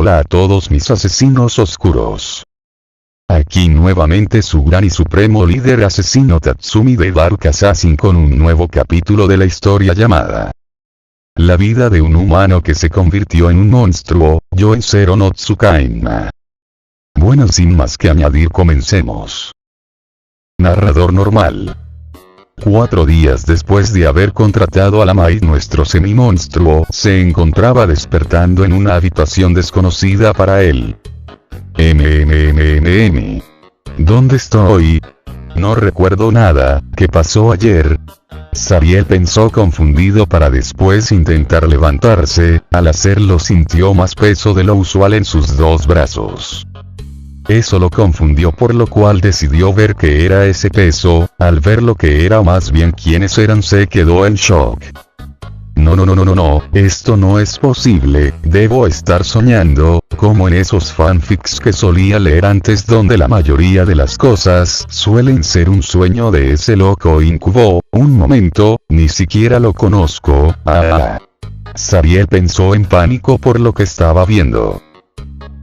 hola a todos mis asesinos oscuros. Aquí nuevamente su gran y supremo líder asesino Tatsumi de Dark Assassin con un nuevo capítulo de la historia llamada La vida de un humano que se convirtió en un monstruo, Yoenzero no Tsukaima. Bueno, sin más que añadir, comencemos. Narrador normal. 4 días después de haber contratado a la Maid, nuestro semi-monstruo se encontraba despertando en una habitación desconocida para él. ¿Dónde estoy? No recuerdo nada. ¿Qué pasó ayer? Sariel pensó confundido para después intentar levantarse. Al hacerlo sintió más peso de lo usual en sus 2 brazos. Eso lo confundió, por lo cual decidió ver qué era ese peso. Al ver lo que era, o más bien quiénes eran, se quedó en shock. No, esto no es posible, debo estar soñando, como en esos fanfics que solía leer antes, donde la mayoría de las cosas suelen ser un sueño de ese loco incubo. Un momento, ni siquiera lo conozco. Sariel pensó en pánico por lo que estaba viendo.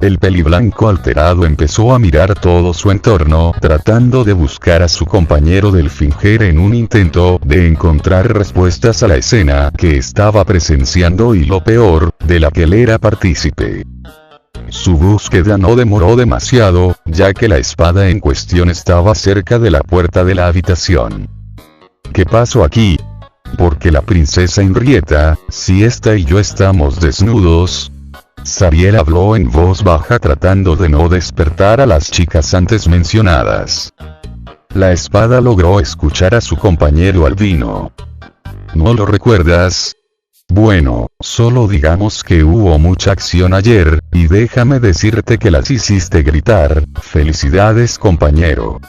El peliblanco alterado empezó a mirar todo su entorno, tratando de buscar a su compañero del Finger en un intento de encontrar respuestas a la escena que estaba presenciando y, lo peor, de la que él era partícipe. Su búsqueda no demoró demasiado, ya que la espada en cuestión estaba cerca de la puerta de la habitación. ¿Qué pasó aquí? Porque la princesa Henrietta, si esta y yo estamos desnudos. Sariel habló en voz baja tratando de no despertar a las chicas antes mencionadas. La espada logró escuchar a su compañero albino. ¿No lo recuerdas? Bueno, solo digamos que hubo mucha acción ayer, y déjame decirte que las hiciste gritar. Felicidades, compañero.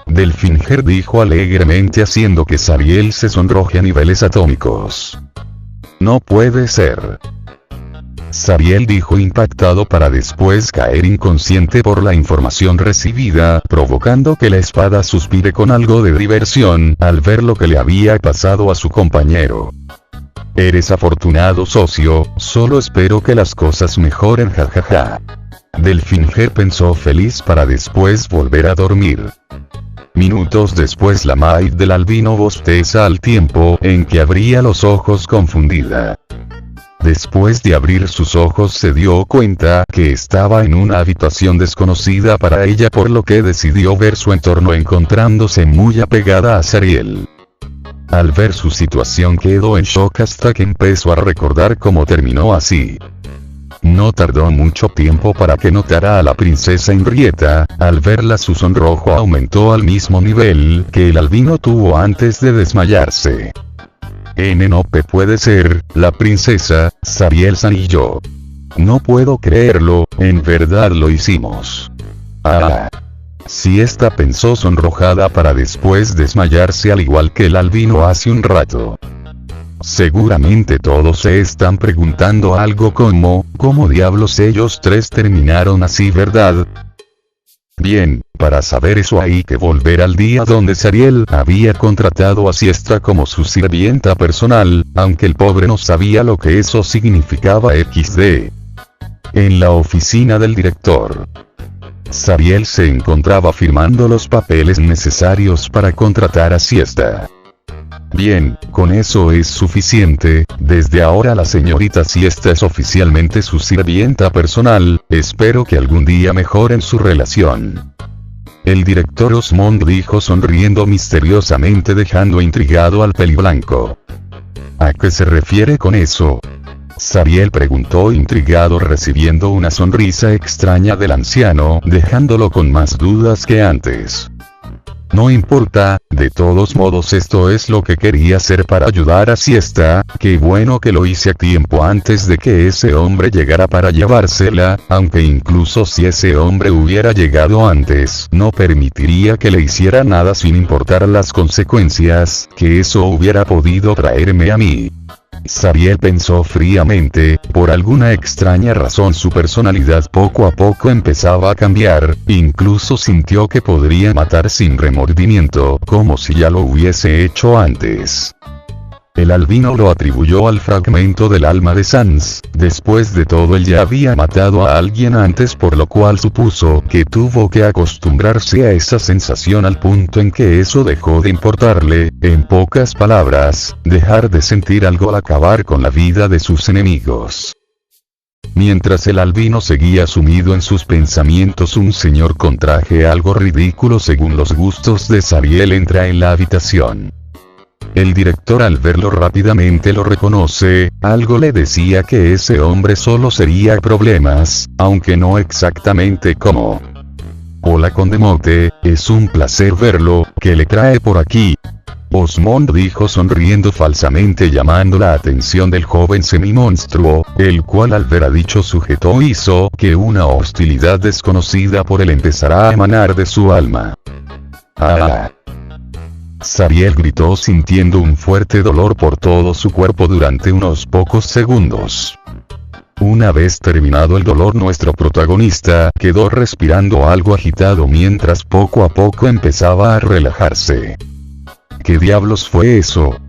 Delfinger dijo alegremente, haciendo que Sariel se sonroje a niveles atómicos. No puede ser. Sariel dijo impactado para después caer inconsciente por la información recibida, provocando que la espada suspire con algo de diversión al ver lo que le había pasado a su compañero. Eres afortunado, socio, solo espero que las cosas mejoren, jajaja. Delfinger pensó feliz para después volver a dormir. Minutos después, la Maid del albino bosteza al tiempo en que abría los ojos confundida. Después de abrir sus ojos se dio cuenta que estaba en una habitación desconocida para ella, por lo que decidió ver su entorno encontrándose muy apegada a Sariel. Al ver su situación quedó en shock hasta que empezó a recordar cómo terminó así. No tardó mucho tiempo para que notara a la princesa Henrietta. Al verla su sonrojo aumentó al mismo nivel que el albino tuvo antes de desmayarse. No puede ser, la princesa, Sariel-san y yo. No puedo creerlo, en verdad lo hicimos. Si esta pensó sonrojada para después desmayarse al igual que el albino hace un rato. Seguramente todos se están preguntando algo como, ¿cómo diablos ellos 3 terminaron así, verdad? Bien, para saber eso hay que volver al día donde Sariel había contratado a Siestra como su sirvienta personal, aunque el pobre no sabía lo que eso significaba. XD. En la oficina del director. Sariel se encontraba firmando los papeles necesarios para contratar a Siestra. Bien, con eso es suficiente. Desde ahora la señorita Siestra es oficialmente su sirvienta personal. Espero que algún día mejoren su relación. El director Osmond dijo sonriendo misteriosamente, dejando intrigado al peliblanco. ¿A qué se refiere con eso? Sariel preguntó intrigado, recibiendo una sonrisa extraña del anciano, dejándolo con más dudas que antes. No importa, de todos modos esto es lo que quería hacer para ayudar a Siestra. Qué bueno que lo hice a tiempo antes de que ese hombre llegara para llevársela, aunque incluso si ese hombre hubiera llegado antes, no permitiría que le hiciera nada sin importar las consecuencias que eso hubiera podido traerme a mí. Sariel pensó fríamente. Por alguna extraña razón su personalidad poco a poco empezaba a cambiar, incluso sintió que podría matar sin remordimiento, como si ya lo hubiese hecho antes. El albino lo atribuyó al fragmento del alma de Sans. Después de todo, él ya había matado a alguien antes, por lo cual supuso que tuvo que acostumbrarse a esa sensación al punto en que eso dejó de importarle. En pocas palabras, dejar de sentir algo al acabar con la vida de sus enemigos. Mientras el albino seguía sumido en sus pensamientos, un señor con traje algo ridículo según los gustos de Sariel entra en la habitación. El director, al verlo rápidamente, lo reconoce. Algo le decía que ese hombre solo sería problemas, aunque no exactamente cómo. Hola conde Mote, es un placer verlo. ¿Qué le trae por aquí? Osmond dijo sonriendo falsamente, llamando la atención del joven semimonstruo, el cual al ver a dicho sujeto hizo que una hostilidad desconocida por él empezara a emanar de su alma. ¡Ah! Sariel gritó sintiendo un fuerte dolor por todo su cuerpo durante unos pocos segundos. Una vez terminado el dolor, nuestro protagonista quedó respirando algo agitado mientras poco a poco empezaba a relajarse. ¿Qué diablos fue eso?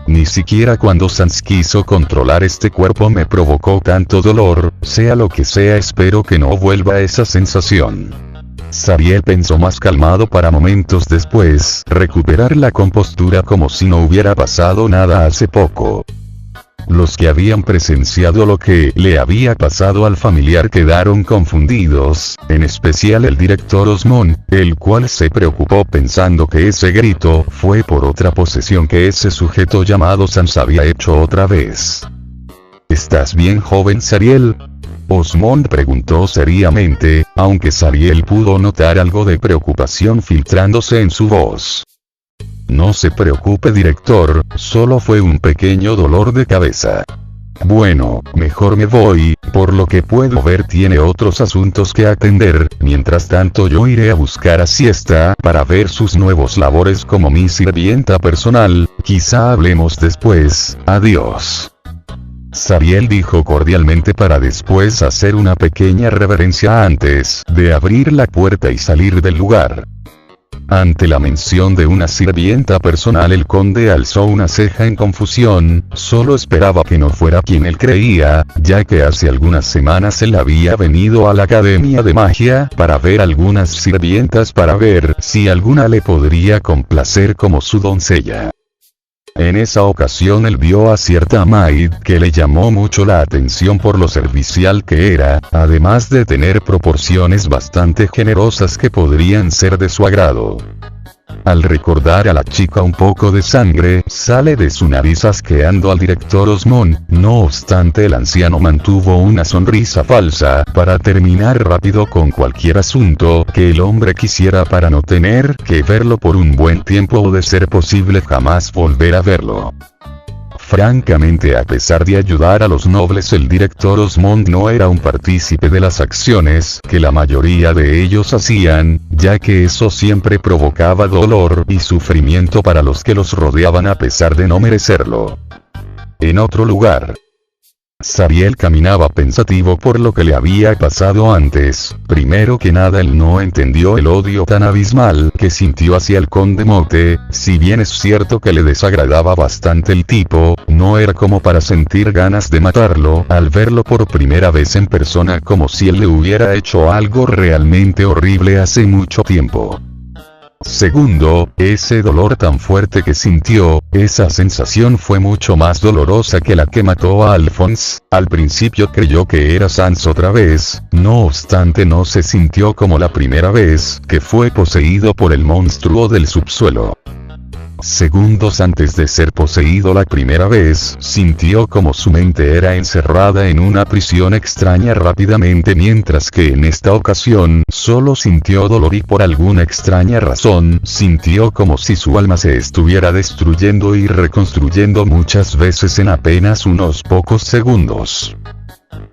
Ni siquiera cuando Sans quiso controlar este cuerpo me provocó tanto dolor. Sea lo que sea, espero que no vuelva esa sensación. Sariel pensó más calmado para momentos después recuperar la compostura como si no hubiera pasado nada hace poco. Los que habían presenciado lo que le había pasado al familiar quedaron confundidos, en especial el director Osmond, el cual se preocupó pensando que ese grito fue por otra posesión que ese sujeto llamado Sans había hecho otra vez. ¿Estás bien, joven Sariel? Osmond preguntó seriamente, aunque Sariel pudo notar algo de preocupación filtrándose en su voz. No se preocupe, director, solo fue un pequeño dolor de cabeza. Bueno, mejor me voy, por lo que puedo ver tiene otros asuntos que atender. Mientras tanto yo iré a buscar a Siesta para ver sus nuevos labores como mi sirvienta personal. Quizá hablemos después. Adiós. Sariel dijo cordialmente para después hacer una pequeña reverencia antes de abrir la puerta y salir del lugar. Ante la mención de una sirvienta personal, el conde alzó una ceja en confusión. Solo esperaba que no fuera quien él creía, ya que hace algunas semanas él había venido a la Academia de Magia para ver algunas sirvientas para ver si alguna le podría complacer como su doncella. En esa ocasión él vio a cierta maid que le llamó mucho la atención por lo servicial que era, además de tener proporciones bastante generosas que podrían ser de su agrado. Al recordar a la chica, un poco de sangre sale de su nariz asqueando al director Osmond. No obstante, el anciano mantuvo una sonrisa falsa para terminar rápido con cualquier asunto que el hombre quisiera para no tener que verlo por un buen tiempo o, de ser posible, jamás volver a verlo. Francamente, a pesar de ayudar a los nobles, el director Osmond no era un partícipe de las acciones que la mayoría de ellos hacían, ya que eso siempre provocaba dolor y sufrimiento para los que los rodeaban a pesar de no merecerlo. En otro lugar, Sariel caminaba pensativo por lo que le había pasado antes. Primero que nada, él no entendió el odio tan abismal que sintió hacia el conde Mote. Si bien es cierto que le desagradaba bastante el tipo, no era como para sentir ganas de matarlo al verlo por primera vez en persona, como si él le hubiera hecho algo realmente horrible hace mucho tiempo. Segundo, ese dolor tan fuerte que sintió, esa sensación fue mucho más dolorosa que la que mató a Alphonse. Al principio creyó que era Sans otra vez, no obstante no se sintió como la primera vez que fue poseído por el monstruo del subsuelo. Segundos antes de ser poseído la primera vez, sintió como su mente era encerrada en una prisión extraña rápidamente, mientras que en esta ocasión solo sintió dolor y por alguna extraña razón sintió como si su alma se estuviera destruyendo y reconstruyendo muchas veces en apenas unos pocos segundos.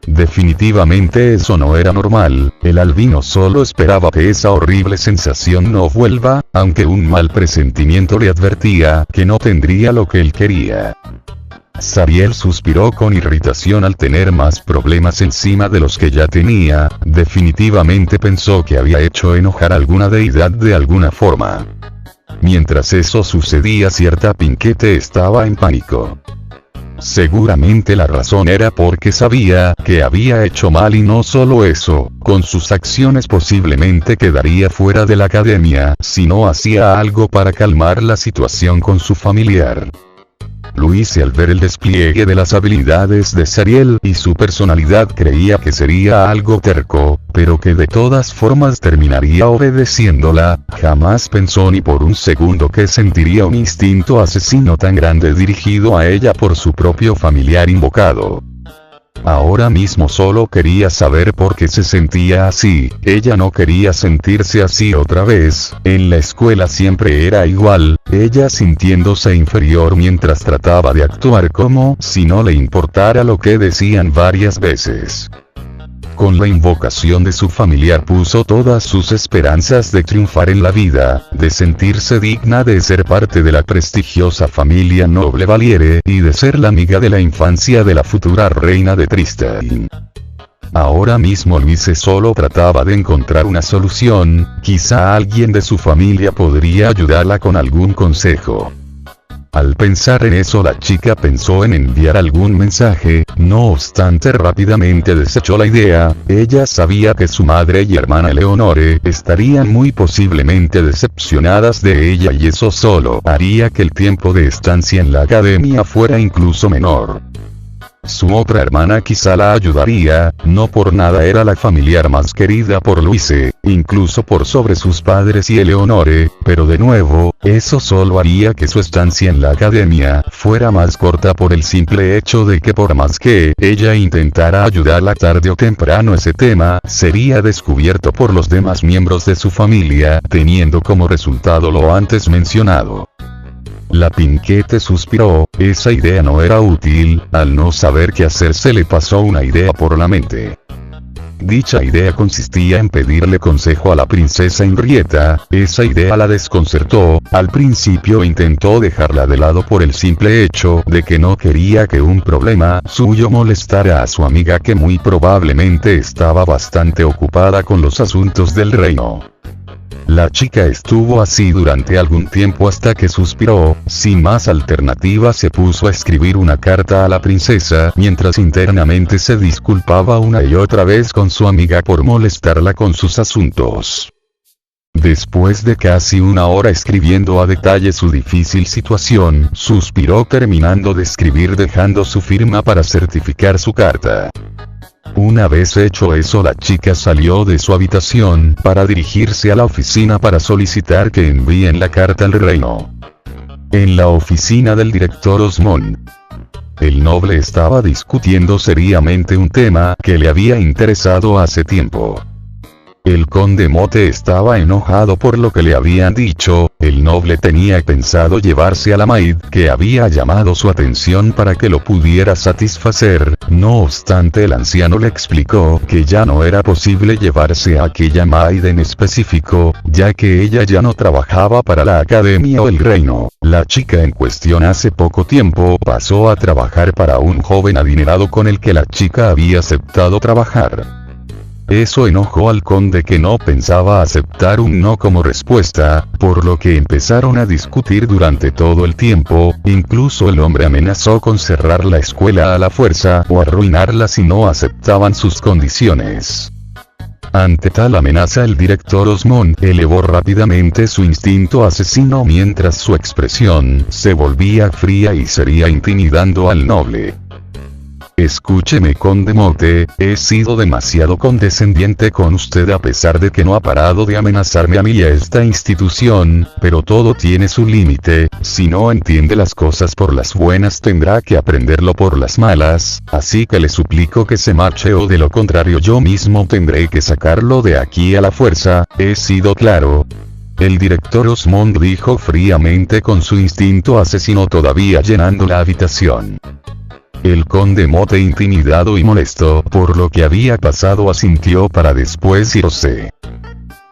Definitivamente eso no era normal. El albino solo esperaba que esa horrible sensación no vuelva, aunque un mal presentimiento le advertía que no tendría lo que él quería. Sariel suspiró con irritación al tener más problemas encima de los que ya tenía. Definitivamente pensó que había hecho enojar a alguna deidad de alguna forma. Mientras eso sucedía, cierta Pinquete estaba en pánico. Seguramente la razón era porque sabía que había hecho mal, y no solo eso, con sus acciones posiblemente quedaría fuera de la academia si no hacía algo para calmar la situación con su familiar. Louise, al ver el despliegue de las habilidades de Zariel y su personalidad, creía que sería algo terco, pero que de todas formas terminaría obedeciéndola. Jamás pensó ni por un segundo que sentiría un instinto asesino tan grande dirigido a ella por su propio familiar invocado. Ahora mismo solo quería saber por qué se sentía así. Ella no quería sentirse así otra vez. En la escuela siempre era igual, ella sintiéndose inferior mientras trataba de actuar como si no le importara lo que decían varias veces. Con la invocación de su familiar puso todas sus esperanzas de triunfar en la vida, de sentirse digna de ser parte de la prestigiosa familia noble Valiere, y de ser la amiga de la infancia de la futura reina de Tristane. Ahora mismo Louise solo trataba de encontrar una solución, quizá alguien de su familia podría ayudarla con algún consejo. Al pensar en eso, la chica pensó en enviar algún mensaje, no obstante rápidamente desechó la idea. Ella sabía que su madre y hermana Eleonore estarían muy posiblemente decepcionadas de ella, y eso solo haría que el tiempo de estancia en la academia fuera incluso menor. Su otra hermana quizá la ayudaría, no por nada era la familiar más querida por Louise, incluso por sobre sus padres y Eleonore, pero de nuevo, eso solo haría que su estancia en la academia fuera más corta por el simple hecho de que por más que ella intentara ayudarla, tarde o temprano ese tema sería descubierto por los demás miembros de su familia, teniendo como resultado lo antes mencionado. La Pinquete suspiró, esa idea no era útil. Al no saber qué hacer, se le pasó una idea por la mente. Dicha idea consistía en pedirle consejo a la princesa Henrietta. Esa idea la desconcertó. Al principio intentó dejarla de lado por el simple hecho de que no quería que un problema suyo molestara a su amiga, que muy probablemente estaba bastante ocupada con los asuntos del reino. La chica estuvo así durante algún tiempo hasta que suspiró. Sin más alternativa, se puso a escribir una carta a la princesa, mientras internamente se disculpaba una y otra vez con su amiga por molestarla con sus asuntos. Después de casi una hora escribiendo a detalle su difícil situación, suspiró terminando de escribir, dejando su firma para certificar su carta. Una vez hecho eso, la chica salió de su habitación para dirigirse a la oficina para solicitar que envíen la carta al reino. En la oficina del director Osmond, el noble estaba discutiendo seriamente un tema que le había interesado hace tiempo. El conde Mote estaba enojado por lo que le habían dicho. El noble tenía pensado llevarse a la maid que había llamado su atención para que lo pudiera satisfacer. No obstante, el anciano le explicó que ya no era posible llevarse a aquella maid en específico, ya que ella ya no trabajaba para la academia o el reino. La chica en cuestión hace poco tiempo pasó a trabajar para un joven adinerado con el que la chica había aceptado trabajar. Eso enojó al conde, que no pensaba aceptar un no como respuesta, por lo que empezaron a discutir durante todo el tiempo. Incluso el hombre amenazó con cerrar la escuela a la fuerza o arruinarla si no aceptaban sus condiciones. Ante tal amenaza, el director Osmond elevó rápidamente su instinto asesino, mientras su expresión se volvía fría y seria, intimidando al noble. Escúcheme, conde Mote, he sido demasiado condescendiente con usted a pesar de que no ha parado de amenazarme a mí y a esta institución, pero todo tiene su límite. Si no entiende las cosas por las buenas, tendrá que aprenderlo por las malas, así que le suplico que se marche, o de lo contrario yo mismo tendré que sacarlo de aquí a la fuerza. ¿He sido claro? El director Osmond dijo fríamente, con su instinto asesino todavía llenando la habitación. El conde Mote, intimidado y molesto por lo que había pasado, asintió para después irse.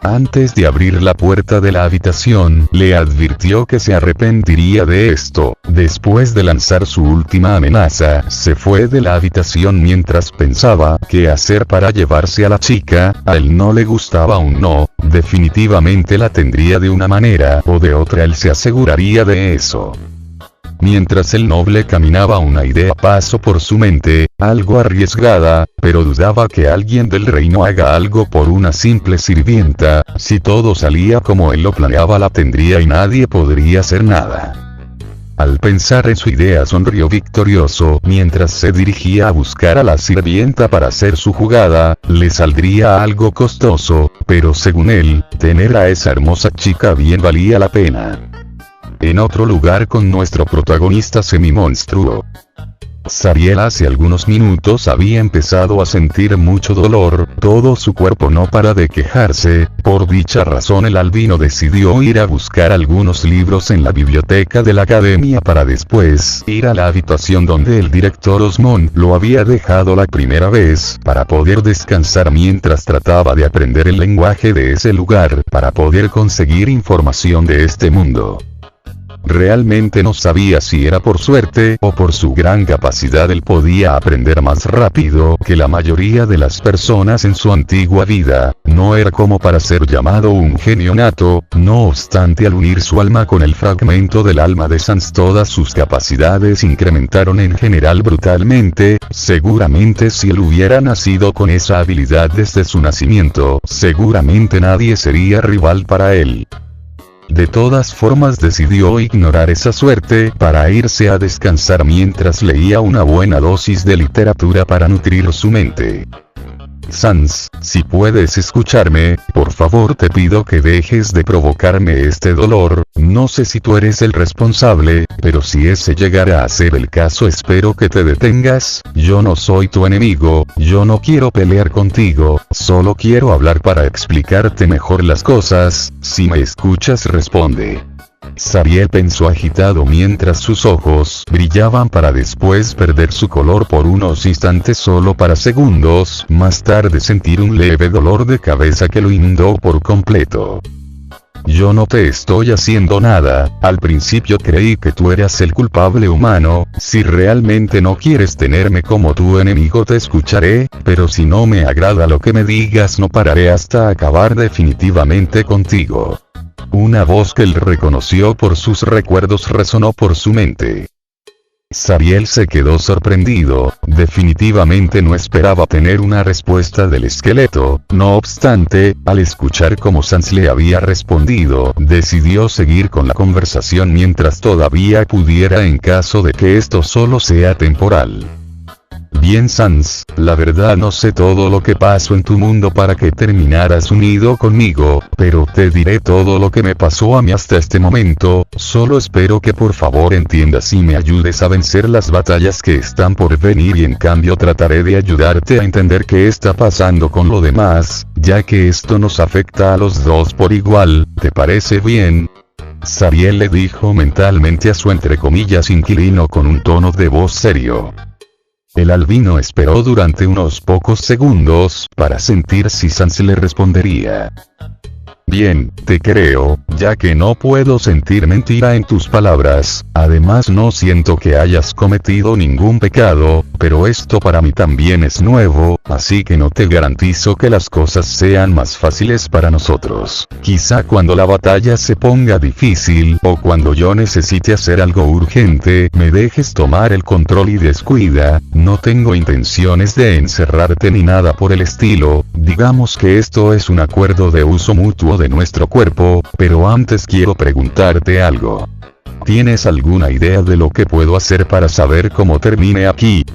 Antes de abrir la puerta de la habitación, le advirtió que se arrepentiría de esto. Después de lanzar su última amenaza, se fue de la habitación mientras pensaba qué hacer para llevarse a la chica. A él no le gustaba un no, definitivamente la tendría de una manera o de otra, él se aseguraría de eso. Mientras el noble caminaba, una idea pasó por su mente, algo arriesgada, pero dudaba que alguien del reino haga algo por una simple sirvienta. Si todo salía como él lo planeaba, la tendría y nadie podría hacer nada. Al pensar en su idea, sonrió victorioso. Mientras se dirigía a buscar a la sirvienta para hacer su jugada, le saldría algo costoso, pero según él, tener a esa hermosa chica bien valía la pena. En otro lugar, con nuestro protagonista semimonstruo. Zariel hace algunos minutos había empezado a sentir mucho dolor, todo su cuerpo no para de quejarse. Por dicha razón el albino decidió ir a buscar algunos libros en la biblioteca de la academia para después ir a la habitación donde el director Osmond lo había dejado la primera vez, para poder descansar mientras trataba de aprender el lenguaje de ese lugar, para poder conseguir información de este mundo. Realmente no sabía si era por suerte o por su gran capacidad. Él podía aprender más rápido que la mayoría de las personas en su antigua vida. No era como para ser llamado un genio nato, no obstante, al unir su alma con el fragmento del alma de Sans, todas sus capacidades incrementaron en general brutalmente. Seguramente si él hubiera nacido con esa habilidad desde su nacimiento, seguramente nadie sería rival para él. De todas formas, decidió ignorar esa suerte para irse a descansar mientras leía una buena dosis de literatura para nutrir su mente. Sans, si puedes escucharme, por favor te pido que dejes de provocarme este dolor. No sé si tú eres el responsable, pero si ese llegara a ser el caso, espero que te detengas. Yo no soy tu enemigo, yo no quiero pelear contigo, solo quiero hablar para explicarte mejor las cosas. Si me escuchas, responde. Zariel pensó agitado mientras sus ojos brillaban para después perder su color por unos instantes, solo para segundos más tarde sentir un leve dolor de cabeza que lo inundó por completo. Yo no te estoy haciendo nada. Al principio creí que tú eras el culpable humano. Si realmente no quieres tenerme como tu enemigo, te escucharé, pero si no me agrada lo que me digas, no pararé hasta acabar definitivamente contigo. Una voz que él reconoció por sus recuerdos resonó por su mente. Zariel se quedó sorprendido, definitivamente no esperaba tener una respuesta del esqueleto. No obstante, al escuchar cómo Sans le había respondido, decidió seguir con la conversación mientras todavía pudiera, en caso de que esto solo sea temporal. Bien, Sans, la verdad no sé todo lo que pasó en tu mundo para que terminaras unido conmigo, pero te diré todo lo que me pasó a mí hasta este momento. Solo espero que por favor entiendas y me ayudes a vencer las batallas que están por venir, y en cambio trataré de ayudarte a entender qué está pasando con lo demás, ya que esto nos afecta a los dos por igual. ¿Te parece bien? Zariel le dijo mentalmente a su entre comillas inquilino con un tono de voz serio. El albino esperó durante unos pocos segundos para sentir si Sans le respondería. Bien, te creo, ya que no puedo sentir mentira en tus palabras. Además, no siento que hayas cometido ningún pecado, pero esto para mí también es nuevo, así que no te garantizo que las cosas sean más fáciles para nosotros. Quizá cuando la batalla se ponga difícil, o cuando yo necesite hacer algo urgente, me dejes tomar el control y descuida. No tengo intenciones de encerrarte ni nada por el estilo. Digamos que esto es un acuerdo de uso mutuo de nuestro cuerpo, pero antes quiero preguntarte algo. ¿Tienes alguna idea de lo que puedo hacer para saber cómo termine aquí?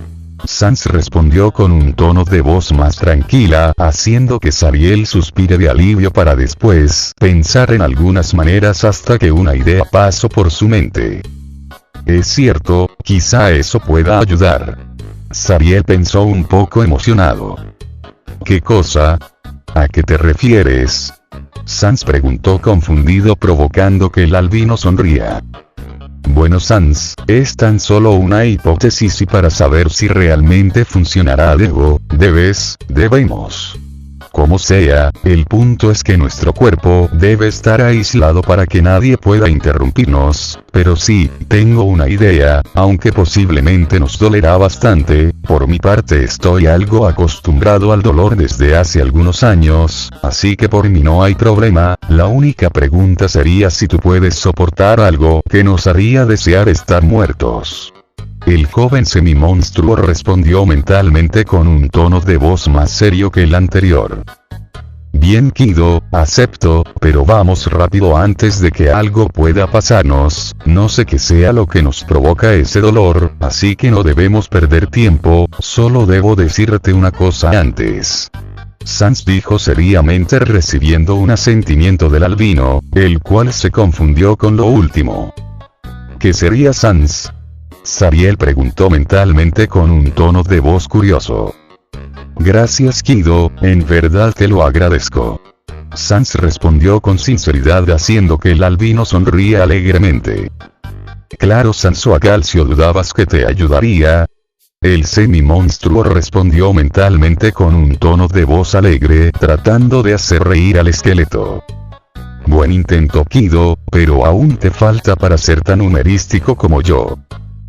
Sans respondió con un tono de voz más tranquila, haciendo que Zariel suspire de alivio para después pensar en algunas maneras hasta que una idea pasó por su mente. Es cierto, quizá eso pueda ayudar. Zariel pensó un poco emocionado. ¿Qué cosa? ¿A qué te refieres? Sans preguntó confundido, provocando que el albino sonría. Bueno, Sans, es tan solo una hipótesis y para saber si realmente funcionará debemos. Como sea, el punto es que nuestro cuerpo debe estar aislado para que nadie pueda interrumpirnos, pero sí, tengo una idea, aunque posiblemente nos dolerá bastante. Por mi parte estoy algo acostumbrado al dolor desde hace algunos años, así que por mí no hay problema. La única pregunta sería si tú puedes soportar algo que nos haría desear estar muertos. El joven semimonstruo respondió mentalmente con un tono de voz más serio que el anterior. Bien, Kido, acepto, pero vamos rápido antes de que algo pueda pasarnos. No sé qué sea lo que nos provoca ese dolor, así que no debemos perder tiempo. Solo debo decirte una cosa antes. Sans dijo seriamente, recibiendo un asentimiento del albino, el cual se confundió con lo último. ¿Qué sería Sans? Zariel preguntó mentalmente con un tono de voz curioso. Gracias, Kido, en verdad te lo agradezco. Sans respondió con sinceridad, haciendo que el albino sonría alegremente. Claro, Sans, ¿o acaso dudabas que te ayudaría? El semi-monstruo respondió mentalmente con un tono de voz alegre, tratando de hacer reír al esqueleto. Buen intento, Kido, pero aún te falta para ser tan humorístico como yo.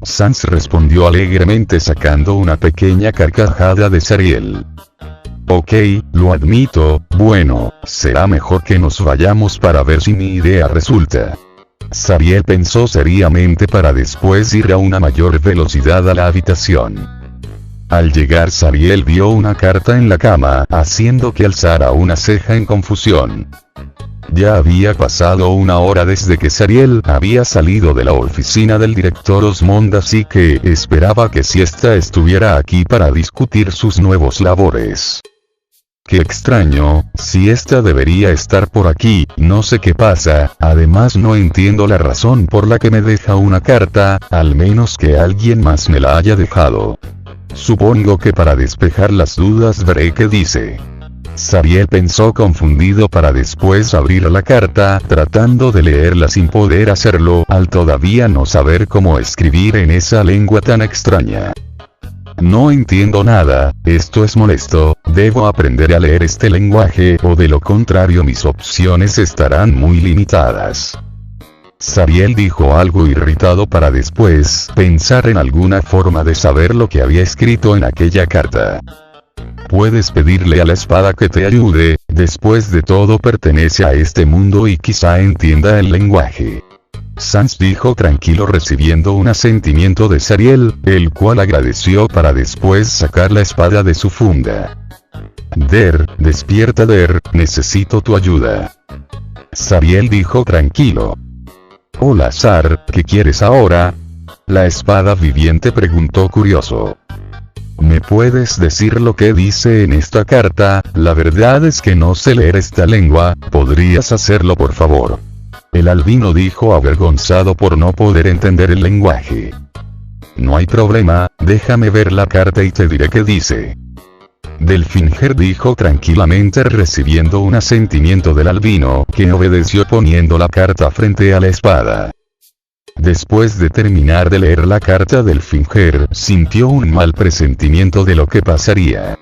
Sans respondió alegremente, sacando una pequeña carcajada de Zariel. Ok, lo admito. Bueno, será mejor que nos vayamos para ver si mi idea resulta. Zariel pensó seriamente para después ir a una mayor velocidad a la habitación. Al llegar, Zariel vio una carta en la cama, haciendo que alzara una ceja en confusión. Ya había pasado una hora desde que Zariel había salido de la oficina del director Osmond, así que esperaba que Siesta estuviera aquí para discutir sus nuevos labores. Qué extraño, Siesta debería estar por aquí, no sé qué pasa, además no entiendo la razón por la que me deja una carta, al menos que alguien más me la haya dejado. Supongo que para despejar las dudas veré qué dice. Zariel pensó confundido para después abrir la carta, tratando de leerla sin poder hacerlo, al todavía no saber cómo escribir en esa lengua tan extraña. No entiendo nada, esto es molesto, debo aprender a leer este lenguaje o de lo contrario mis opciones estarán muy limitadas. Zariel dijo algo irritado para después pensar en alguna forma de saber lo que había escrito en aquella carta. Puedes pedirle a la espada que te ayude, después de todo pertenece a este mundo y quizá entienda el lenguaje. Sans dijo tranquilo, recibiendo un asentimiento de Zariel, el cual agradeció para después sacar la espada de su funda. Der, despierta Der, necesito tu ayuda. Zariel dijo tranquilo. Hola Zar, ¿qué quieres ahora? La espada viviente preguntó curioso. ¿Me puedes decir lo que dice en esta carta? La verdad es que no sé leer esta lengua, ¿podrías hacerlo por favor? El albino dijo, avergonzado por no poder entender el lenguaje. No hay problema, déjame ver la carta y te diré qué dice. Delfinger dijo tranquilamente, recibiendo un asentimiento del albino, que obedeció poniendo la carta frente a la espada. Después de terminar de leer la carta, Delfinger sintió un mal presentimiento de lo que pasaría.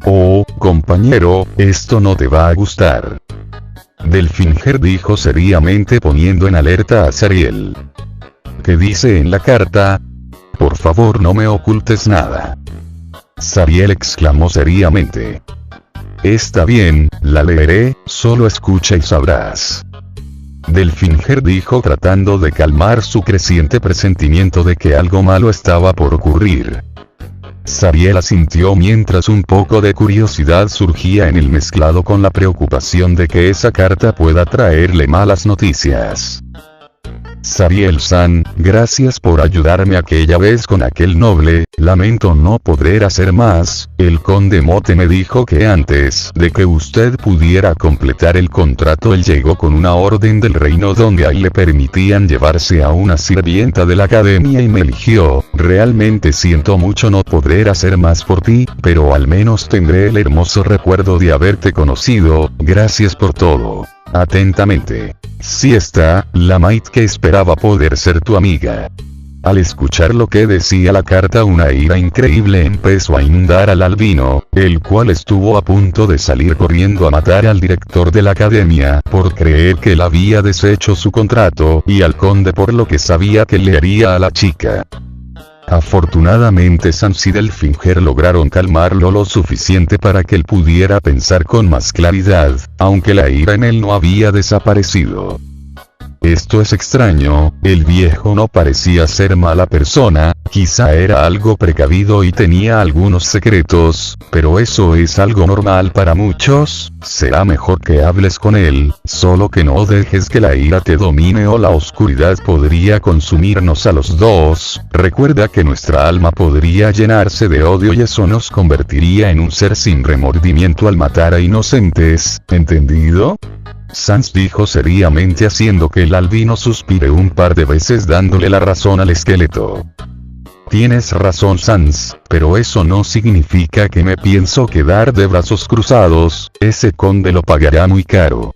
Oh, compañero, esto no te va a gustar. Delfinger dijo seriamente, poniendo en alerta a Zariel. ¿Qué dice en la carta? Por favor, no me ocultes nada. Zariel exclamó seriamente. Está bien, la leeré, solo escucha y sabrás. Delfinger dijo, tratando de calmar su creciente presentimiento de que algo malo estaba por ocurrir. Zariel asintió mientras un poco de curiosidad surgía en él, mezclado con la preocupación de que esa carta pueda traerle malas noticias. Zariel-san, gracias por ayudarme aquella vez con aquel noble, lamento no poder hacer más. El conde Mote me dijo que antes de que usted pudiera completar el contrato él llegó con una orden del reino donde a él le permitían llevarse a una sirvienta de la academia y me eligió. Realmente siento mucho no poder hacer más por ti, pero al menos tendré el hermoso recuerdo de haberte conocido. Gracias por todo. Atentamente. Siesta, la Might que esperaba poder ser tu amiga. Al escuchar lo que decía la carta, una ira increíble empezó a inundar al albino, el cual estuvo a punto de salir corriendo a matar al director de la academia por creer que él había deshecho su contrato, y al conde por lo que sabía que le haría a la chica. Afortunadamente Sans y Delfinger lograron calmarlo lo suficiente para que él pudiera pensar con más claridad, aunque la ira en él no había desaparecido. Esto es extraño, el viejo no parecía ser mala persona, quizá era algo precavido y tenía algunos secretos, pero eso es algo normal para muchos. Será mejor que hables con él, solo que no dejes que la ira te domine o la oscuridad podría consumirnos a los dos. Recuerda que nuestra alma podría llenarse de odio y eso nos convertiría en un ser sin remordimiento al matar a inocentes, ¿entendido? Sans dijo seriamente, haciendo que el albino suspire un par de veces dándole la razón al esqueleto. Tienes razón, Sans, pero eso no significa que me pienso quedar de brazos cruzados, ese conde lo pagará muy caro.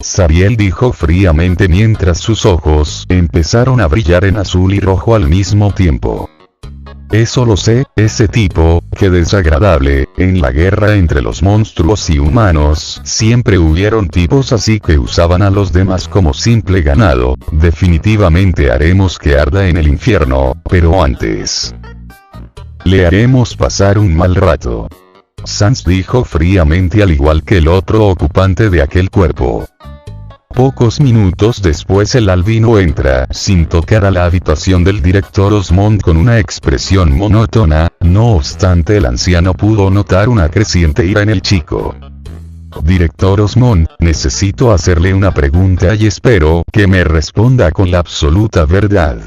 Zariel dijo fríamente mientras sus ojos empezaron a brillar en azul y rojo al mismo tiempo. Eso lo sé, ese tipo, qué desagradable. En la guerra entre los monstruos y humanos, siempre hubieron tipos así que usaban a los demás como simple ganado. Definitivamente haremos que arda en el infierno, pero antes le haremos pasar un mal rato. Sans dijo fríamente, al igual que el otro ocupante de aquel cuerpo. Pocos minutos después el albino entra, sin tocar, a la habitación del director Osmond con una expresión monótona. No obstante, el anciano pudo notar una creciente ira en el chico. Director Osmond, necesito hacerle una pregunta y espero que me responda con la absoluta verdad.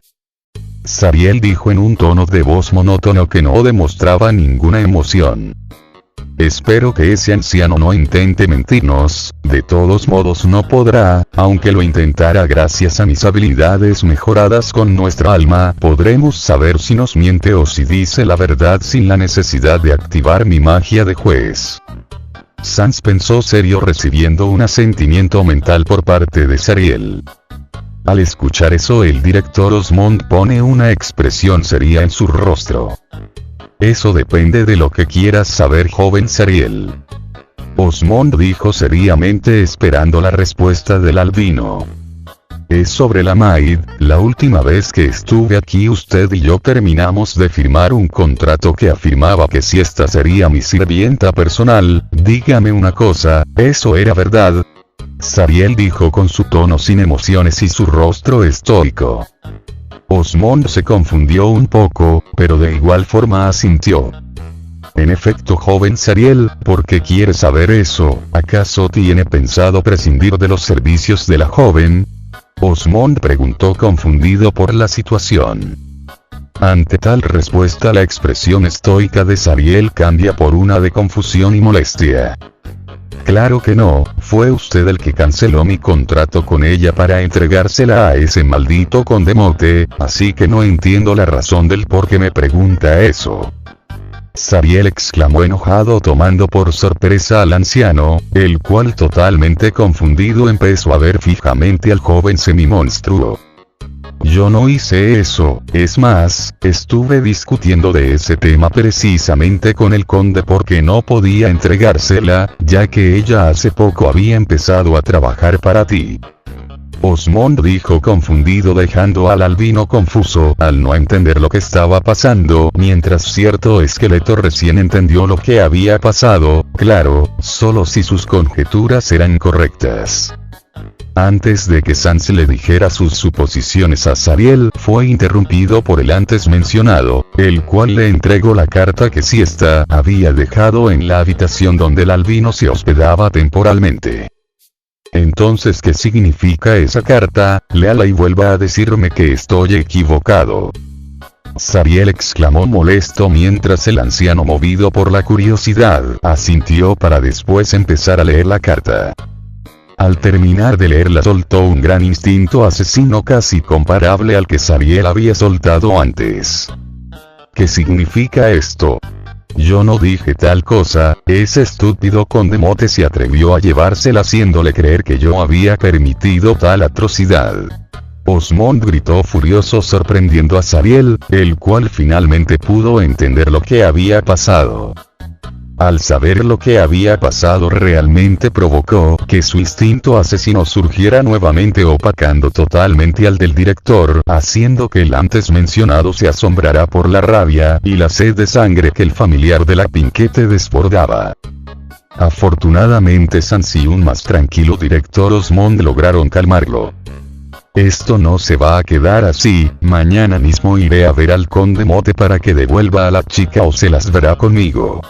Zariel dijo en un tono de voz monótono que no demostraba ninguna emoción. Espero que ese anciano no intente mentirnos, de todos modos no podrá, aunque lo intentara. Gracias a mis habilidades mejoradas con nuestra alma, podremos saber si nos miente o si dice la verdad sin la necesidad de activar mi magia de juez. Sans pensó serio, recibiendo un asentimiento mental por parte de Zariel. Al escuchar eso, el director Osmond pone una expresión seria en su rostro. Eso depende de lo que quieras saber, joven Zariel. Osmond dijo seriamente, esperando la respuesta del albino. Es sobre la Maid. La última vez que estuve aquí usted y yo terminamos de firmar un contrato que afirmaba que si esta sería mi sirvienta personal. Dígame una cosa, ¿eso era verdad? Zariel dijo con su tono sin emociones y su rostro estoico. Osmond se confundió un poco, pero de igual forma asintió. En efecto, joven Zariel, ¿por qué quiere saber eso? ¿Acaso tiene pensado prescindir de los servicios de la joven? Osmond preguntó, confundido por la situación. Ante tal respuesta, la expresión estoica de Zariel cambia por una de confusión y molestia. Claro que no, fue usted el que canceló mi contrato con ella para entregársela a ese maldito conde Mote, así que no entiendo la razón del por qué me pregunta eso. Zariel exclamó enojado, tomando por sorpresa al anciano, el cual, totalmente confundido, empezó a ver fijamente al joven semimonstruo. Yo no hice eso, es más, estuve discutiendo de ese tema precisamente con el conde porque no podía entregársela, ya que ella hace poco había empezado a trabajar para ti. Osmond dijo confundido, dejando al albino confuso al no entender lo que estaba pasando, mientras cierto esqueleto recién entendió lo que había pasado, claro, solo si sus conjeturas eran correctas. Antes de que Sans le dijera sus suposiciones a Zariel, fue interrumpido por el antes mencionado, el cual le entregó la carta que Siesta había dejado en la habitación donde el albino se hospedaba temporalmente. Entonces, ¿qué significa esa carta? Léala y vuelva a decirme que estoy equivocado. Zariel exclamó molesto mientras el anciano, movido por la curiosidad, asintió para después empezar a leer la carta. Al terminar de leerla soltó un gran instinto asesino casi comparable al que Zariel había soltado antes. ¿Qué significa esto? Yo no dije tal cosa. Ese estúpido conde Mote se atrevió a llevársela haciéndole creer que yo había permitido tal atrocidad. Osmond gritó furioso sorprendiendo a Zariel, el cual finalmente pudo entender lo que había pasado. Al saber lo que había pasado realmente provocó que su instinto asesino surgiera nuevamente opacando totalmente al del director, haciendo que el antes mencionado se asombrara por la rabia y la sed de sangre que el familiar de la Pinkette desbordaba. Afortunadamente Sans y un más tranquilo director Osmond lograron calmarlo. Esto no se va a quedar así, mañana mismo iré a ver al conde Mote para que devuelva a la chica o se las verá conmigo.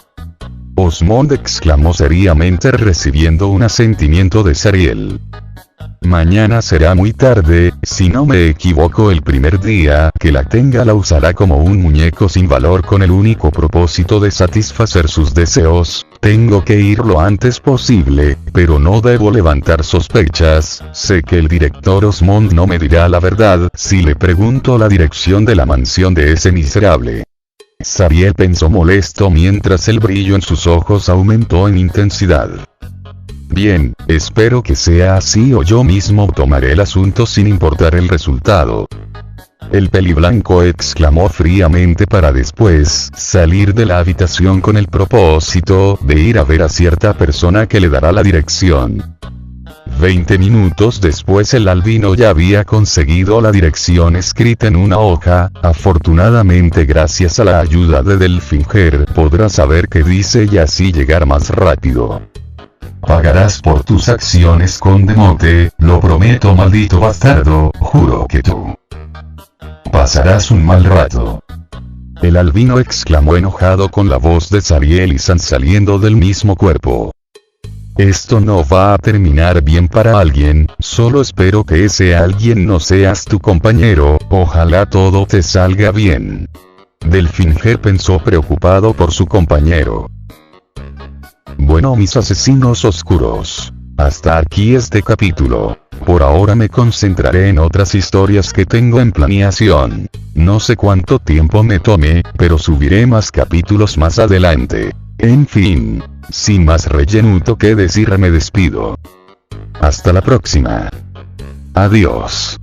Osmond exclamó seriamente recibiendo un asentimiento de Zariel. Mañana será muy tarde, si no me equivoco el primer día que la tenga la usará como un muñeco sin valor con el único propósito de satisfacer sus deseos. Tengo que ir lo antes posible, pero no debo levantar sospechas. Sé que el director Osmond no me dirá la verdad si le pregunto la dirección de la mansión de ese miserable. Zariel pensó molesto mientras el brillo en sus ojos aumentó en intensidad. Bien, espero que sea así o yo mismo tomaré el asunto sin importar el resultado. El peliblanco exclamó fríamente para después salir de la habitación con el propósito de ir a ver a cierta persona que le dará la dirección. 20 minutos después el albino ya había conseguido la dirección escrita en una hoja. Afortunadamente gracias a la ayuda de Delfinger podrá saber qué dice y así llegar más rápido. Pagarás por tus acciones, conde Mote, lo prometo, maldito bastardo, juro que tú pasarás un mal rato. El albino exclamó enojado con la voz de Zariel y Sans saliendo del mismo cuerpo. Esto no va a terminar bien para alguien, solo espero que ese alguien no seas tu compañero, ojalá todo te salga bien. Delfinger pensó preocupado por su compañero. Bueno, mis asesinos oscuros. Hasta aquí este capítulo. Por ahora me concentraré en otras historias que tengo en planeación. No sé cuánto tiempo me tome, pero subiré más capítulos más adelante. En fin, sin más rellenuto que decir me despido. Hasta la próxima. Adiós.